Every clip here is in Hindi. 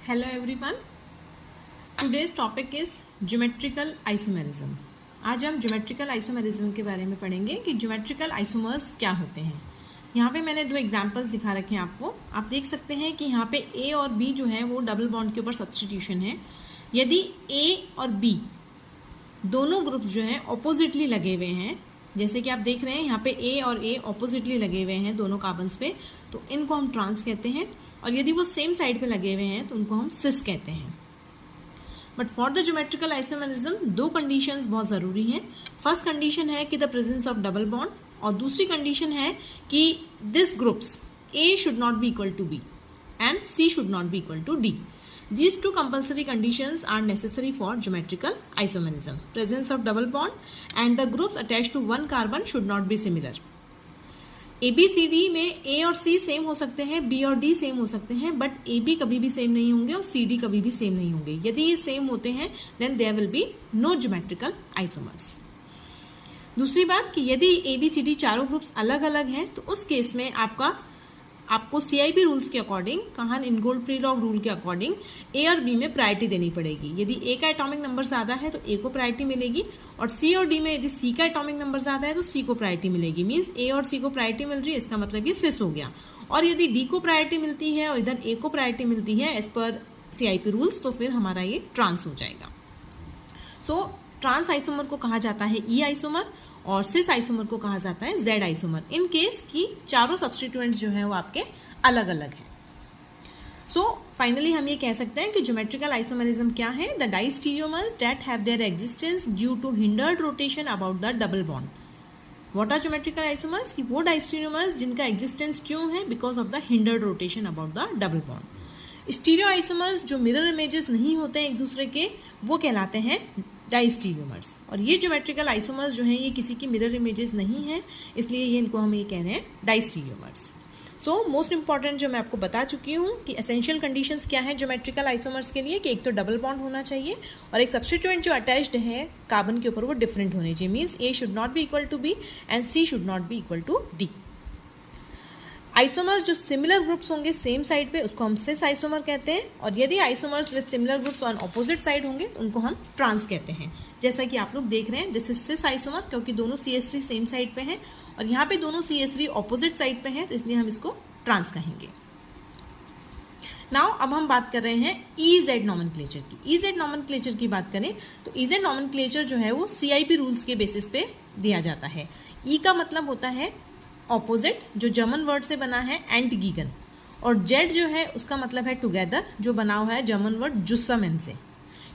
Hello everyone. Today's topic is geometrical isomerism. आज हम geometrical isomerism के बारे में पढ़ेंगे कि geometrical isomers क्या होते हैं। यहाँ पे मैंने दो एग्जांपल्स दिखा रखे हैं आपको। आप देख सकते हैं कि यहाँ पे A और B जो है वो डबल बॉन्ड के ऊपर सब्स्टिट्यूशन है। यदि A और B दोनों ग्रुप्स जो हैं ऑपोजिटली लगे हुए हैं, जैसे कि आप देख रहे हैं यहाँ पे A और A ऑपोजिटली लगे हुए हैं दोनों कार्बन्स पे, तो इनको हम ट्रांस कहते हैं। और यदि वो सेम साइड पे लगे हुए हैं तो उनको हम सिस कहते हैं। But for the geometrical isomerism दो कंडीशंस बहुत ज़रूरी हैं। फर्स्ट कंडीशन है कि the presence of double bond, और दूसरी कंडीशन है कि this groups A should not be equal to B and C should not be equal to D. These two compulsory conditions are necessary for geometrical isomerism. Presence of double bond and the groups attached to one carbon should not be similar. ABCD में A और C सेम हो सकते हैं, B और D सेम हो सकते हैं, बट AB कभी भी सेम नहीं होंगे और CD कभी भी सेम नहीं होंगे। यदि ये सेम होते हैं then there will be no geometrical isomers. दूसरी बात कि यदि ABCD चारों ग्रुप्स अलग अलग हैं तो उस केस में आपको CIP रूल्स के अकॉर्डिंग, काहन इनगोल्ड प्रीलॉग रूल के अकॉर्डिंग A और B में प्रायोरिटी देनी पड़ेगी। यदि A का एटॉमिक नंबर ज़्यादा है तो A को प्रायोरिटी मिलेगी, और C और D में यदि C का एटॉमिक नंबर ज़्यादा है तो C को प्रायोरिटी मिलेगी। मीन्स A और C को प्रायोरिटी मिल रही है, इसका मतलब ये सिस हो गया। और यदि D को प्रायोरिटी मिलती है और इधर A को प्रायोरिटी मिलती है एज पर CIP रूल्स, तो फिर हमारा ये ट्रांस हो जाएगा। सो ट्रांस आइसोमर को कहा जाता है E आइसोमर और सिस आइसोमर को कहा जाता है Z आइसोमर, इन केस की चारों सब्स्टिट्यूएंट्स जो हैं वो आपके अलग अलग हैं। सो फाइनली हम ये कह सकते हैं कि ज्योमेट्रिकल आइसोमेरिज्म क्या है? The diastereomers that have their existence due to hindered rotation about the double bond. What are geometrical isomers? कि वो डाइस्टीरियोमर्स जिनका एग्जिस्टेंस क्यों है? Because of the hindered rotation about the double bond. Stereo isomers जो मिरर इमेजेस नहीं होते हैं एक दूसरे के, वो कहलाते हैं डाइस्टीरियोमर्स। और ये ज्योमेट्रिकल आइसोमर्स जो हैं ये किसी की मिरर इमेजेस नहीं हैं, इसलिए ये इनको हम ये कह रहे हैं डाइस्टीरियोमर्स। सो मोस्ट इंपॉर्टेंट जो मैं आपको बता चुकी हूँ कि एसेंशियल कंडीशंस क्या है ज्योमेट्रिकल आइसोमर्स के लिए, कि एक तो डबल बॉन्ड होना चाहिए और एक सब्स्टिट्यूएंट जो अटैच्ड है कार्बन के ऊपर वो डिफरेंट होने चाहिए। Means A should not be equal to B and C should not be equal to D। Isomers जो सिमिलर ग्रुप्स होंगे सेम साइड पे उसको हम सिस आइसोमर कहते हैं, और यदि isomers with similar groups on opposite side होंगे तो उनको हम ट्रांस कहते हैं। जैसा कि आप लोग देख रहे हैं, दिस इज सिस आइसोमर क्योंकि दोनों CH3 सेम साइड पे हैं और यहाँ पे दोनों CH3 ऑपोजिट साइड पे हैं, तो इसलिए हम इसको ट्रांस कहेंगे। नाउ अब हम बात कर रहे हैं EZ नॉमेनक्लेचर की। EZ नॉमेनक्लेचर की बात करें तो EZ नॉमेनक्लेचर जो है वो CIP रूल्स के बेसिस पे दिया जाता है। E का मतलब होता है ऑपोजिट, जो जर्मन वर्ड से बना है एंटगीगन, और Z जो है उसका मतलब है टुगेदर, जो बना हुआ है जर्मन वर्ड जुस्समेन से।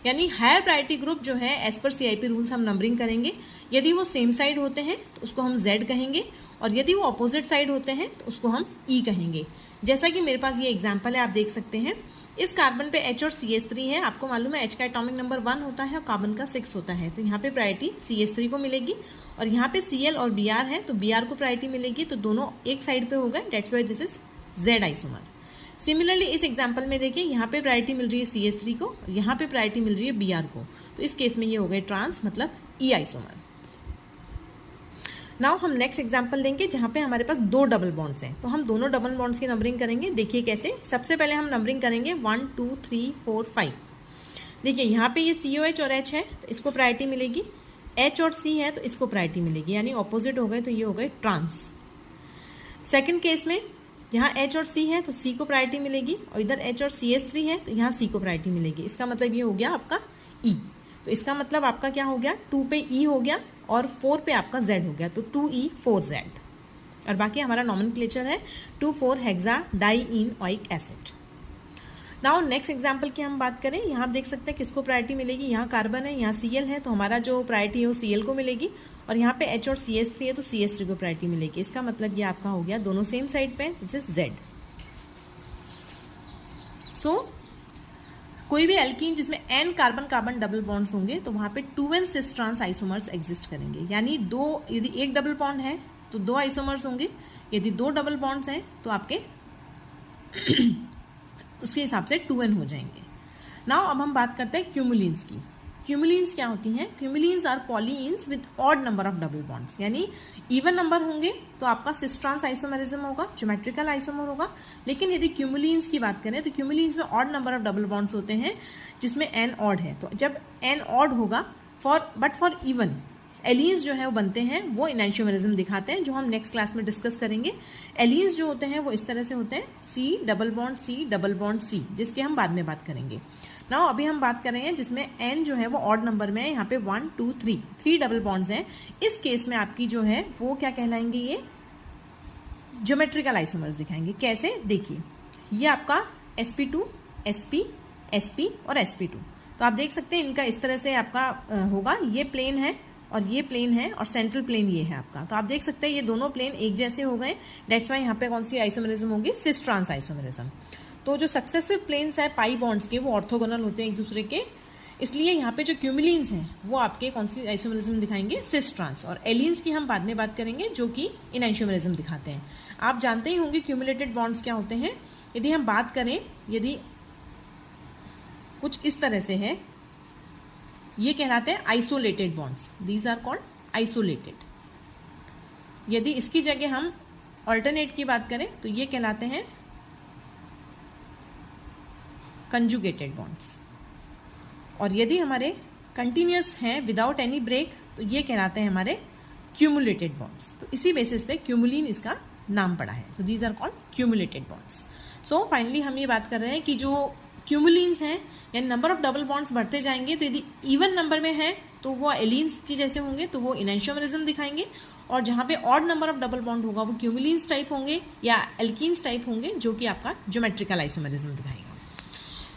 यानी हायर प्रायोरिटी ग्रुप जो है एज पर CIP रूल्स हम नंबरिंग करेंगे। यदि वो सेम साइड होते हैं तो उसको हम Z कहेंगे, और यदि वो अपोजिट साइड होते हैं तो उसको हम E कहेंगे। जैसा कि मेरे पास ये एग्जांपल है, आप देख सकते हैं इस कार्बन पे H और CH3 है। आपको मालूम है H का एटॉमिक नंबर 1 होता है और कार्बन का 6 होता है, तो यहाँ पे प्रायोरिटी CH3 को मिलेगी। और यहाँ पे Cl और Br है तो Br को प्रायोरिटी मिलेगी, तो दोनों एक साइड पे हो गए, that's why this is Z isomer. Similarly इस एग्जाम्पल में देखिए यहाँ पे प्रायोरिटी मिल रही है CH3 को, यहाँ पे प्रायोरिटी मिल रही है Br को, तो इस केस में ये हो गए ट्रांस, मतलब E आइसोमर। नाउ हम नेक्स्ट एग्जाम्पल लेंगे जहाँ पे हमारे पास दो डबल बॉन्ड्स हैं, तो हम दोनों डबल बॉन्ड्स की नंबरिंग करेंगे। देखिए कैसे, सबसे पहले हम नंबरिंग करेंगे 1 2 3 4 5। देखिए यहाँ पे ये COH और H है तो इसको प्रायोरिटी मिलेगी, H और C है तो इसको प्रायोरिटी मिलेगी, यानी ऑपोजिट हो गए तो ये हो गए ट्रांस। सेकेंड केस में यहाँ H और C है तो C को प्रायोरिटी मिलेगी, और इधर H और CH3 है तो यहाँ C को प्रायोरिटी मिलेगी। इसका मतलब ये हो गया आपका E। तो इसका मतलब आपका क्या हो गया, 2 पे E हो गया और 4 पे आपका Z हो गया, तो 2E 4Z। और बाकी हमारा नॉमेनक्लेचर है 2,4 hexa dienoic acid. Now next example की हम बात करें, यहाँ आप देख सकते हैं किसको प्रायोरिटी मिलेगी। यहाँ कार्बन है, यहाँ Cl है, तो हमारा जो प्रायोरिटी है वो Cl को मिलेगी, और यहाँ पे H और CH3 है तो CH3 को प्रायोरिटी मिलेगी। इसका मतलब ये आपका हो गया दोनों सेम साइड पे, दिस इज Z। सो कोई भी एल्कीन जिसमें n carbon carbon double bonds होंगे तो वहाँ पे 2n cis trans isomers exist करेंगे। यानी यदि एक डबल बॉन्ड है तो 2 आइसोमर्स होंगे, यदि 2 डबल बॉन्ड्स हैं तो आपके उसके हिसाब से 2n हो जाएंगे। नाउ अब हम बात करते हैं क्यूमुलिन्स की। क्यूमुलिन्स क्या होती हैं? Cumulenes are polyenes with odd number of double bonds, यानी इवन नंबर होंगे तो आपका सिस ट्रांस आइसोमेरिज्म होगा, ज्योमेट्रिकल आइसोमर होगा। लेकिन यदि क्यूमुलिन्स की बात करें तो क्यूमुलिन्स में odd number of double bonds होते हैं जिसमें n ऑड है। तो जब n ऑड होगा फॉर इवन एलीन्स जो है वो बनते हैं, वो इनैंशियोमेरिज्म दिखाते हैं, जो हम नेक्स्ट क्लास में डिस्कस करेंगे। एलीन्स जो होते हैं वो इस तरह से होते हैं, C डबल बॉन्ड C, जिसके हम बाद में बात करेंगे। नाउ अभी हम बात कर रहे हैं जिसमें n जो है वो ऑड नंबर में है, यहाँ पे 1 2 3 डबल बॉन्ड्स हैं। इस केस में आपकी जो है वो क्या कहलाएंगे? ये ज्योमेट्रिकल आइसोमर्स दिखाएंगे। कैसे? देखिए, ये आपका sp2 sp sp और sp2, तो आप देख सकते हैं इनका इस तरह से आपका होगा, ये प्लेन है और ये प्लेन है और सेंट्रल प्लेन ये है आपका। तो आप देख सकते हैं ये दोनों प्लेन एक जैसे हो गए, डेट्स वाई यहाँ पे कौन सी आइसोमेरिज्म होगी? Cis trans isomerism. तो जो सक्सेसिव प्लेन्स है पाई बॉन्ड्स के वो ऑर्थोगोनल होते हैं एक दूसरे के, इसलिए यहाँ पे जो क्यूमुलिन्स हैं वो आपके कौन सी आइसोमेरिज्म दिखाएंगे? Cis trans. और एलिन्स की हम बाद में बात करेंगे जो कि इनैंशियोमेरिज्म दिखाते हैं। आप जानते ही होंगे क्यूमुलेटेड बॉन्ड्स क्या होते हैं। यदि हम बात करें, यदि कुछ इस तरह से है, ये कहलाते हैं isolated bonds, these are called isolated. यदि इसकी जगह हम ऑल्टरनेट की बात करें तो ये कहलाते हैं कंजुगेटेड बॉन्ड्स। और यदि हमारे कंटिन्यूस हैं विदाउट एनी ब्रेक तो ये कहलाते हैं हमारे क्यूमुलेटेड बॉन्ड्स। तो इसी बेसिस पे क्यूमुलिन इसका नाम पड़ा है। तो these are called cumulated bonds. So finally हम ये बात कर रहे हैं कि जो क्यूमुलिन्स हैं यानी नंबर ऑफ डबल बॉन्ड्स बढ़ते जाएंगे, तो यदि इवन नंबर में है तो वो एलीन्स के जैसे होंगे, तो वो इनैंशियोमेरिज्म दिखाएंगे। और जहाँ पे odd number of double bond होगा वो क्यूमुलिन्स टाइप होंगे या एल्कीन्स टाइप होंगे, जो कि आपका ज्योमेट्रिकल आइसोमेरिज्म दिखाएगा।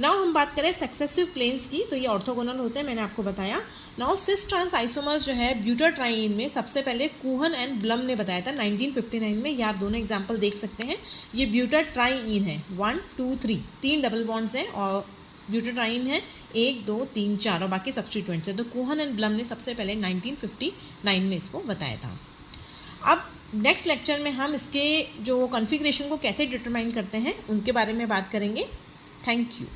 नाउ हम बात करें सक्सेसिव प्लेन्स की, तो ये ऑर्थोगोनल होते हैं, मैंने आपको बताया। नाउ सिस ट्रांस आइसोमर्स जो है ब्यूटाट्राइन में सबसे पहले कूहन एंड ब्लम ने बताया था 1959 में। ये आप दोनों एग्जांपल देख सकते हैं। ये ब्यूटाट्राइन है, 1 2 3 3 डबल बॉन्ड्स हैं और ब्यूटाट्राइन है 1 2 3 4 और बाकी सब्स्टिट्यूएंट्स हैं। तो कूहन एंड ब्लम ने सबसे पहले 1959 में इसको बताया था। अब नेक्स्ट लेक्चर में हम इसके जो कॉन्फ़िगरेशन को कैसे डिटरमाइन करते हैं उनके बारे में बात करेंगे। Thank you.